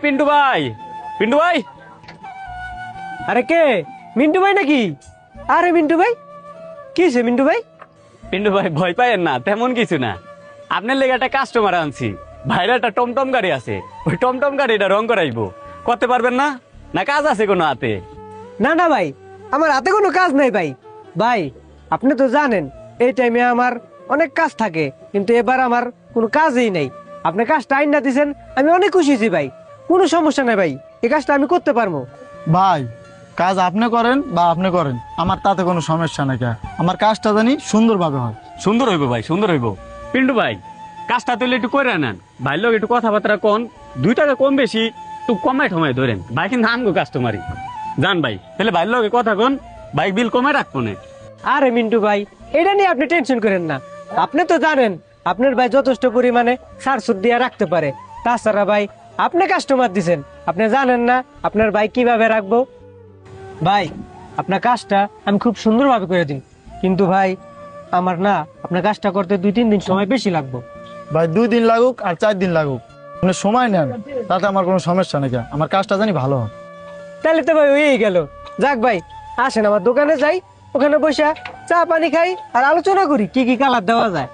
পিন্টু ভাই, পিন্টু ভাই। আরে কে? মিন্টু ভাই নাকি? আরে মিন্টু ভাই, কি হয়েছে মিন্টু ভাই? পিন্টু ভাই ভয় পাইয়েন না, তেমন কিছু না। আপনার লেগে একটা কাস্টমার আনছি। ভাইরা একটা টমটম গাড়ি আছে, ওই টমটম গাড়িটা রং করাইবো। করতে পারবেন না? না কাজ আছে কোনো হাতে? না না ভাই, আমার হাতে কোনো কাজ নাই ভাই। ভাই আপনি তো জানেন এই টাইমে আমার অনেক কাজ থাকে, কিন্তু এবার আমার কোনো কাজই নেই। আপনি কাজটা আইন না দিছেন, আমি অনেক খুশি হয়েছি ভাই। কোনো সমস্যা নাই ভাই, এই কাজটা আমি করতে পারবো। ভাই কাজ আপনি করেন বা আপনি করেন, আমার তাতে কোনো সমস্যা নাই। আমার কাজটা জানি সুন্দরভাবে হয়। সুন্দর হইব ভাই, সুন্দর হইব। পিন্টু ভাই কাজটা তুলে একটু করে নেন। ভাইয়ের লোক একটু কথাবার্তা কন, 2 টাকা কম বেশি একটু কমায় ঠমায় ধরেন। ভাই কিন্তু আমগো কাস্টমারই জান ভাই, তাহলে ভাইয়ের লোকে কথা কন, বাইক বিল কমায় রাখবো না। আরে মিন্টু ভাই, এটা নিয়ে আপনি টেনশন করেন না। আপনি তো জানেন আপনার ভাই যথেষ্ট পরিমাণে ছাড় সুদ দিয়ে রাখতে পারে। তাছাড়া ভাই আপনি কাস্টমার দিছেন, আপনি জানেন না আপনার ভাই কিভাবে রাখবো। ভাই আপনার কাজটা আমি খুব সুন্দরভাবে করে দিন, কিন্তু ভাই আমার না আপনার কাজটা করতে 2-3 দিন সময় বেশি লাগবে। ভাই 2 দিন লাগুক আর 4 দিন লাগুক, আপনি সময় নেন, তাতে আমার কোনো সমস্যা নেই। আমার কাজটা জানি ভালো হয়। তাহলে তো ভাই হয়েই গেল। যাক ভাই, আসেন আমার দোকানে যাই, ওখানে বসে চা পানি খাই আর আলোচনা করি কি কি কালার দেওয়া যায়।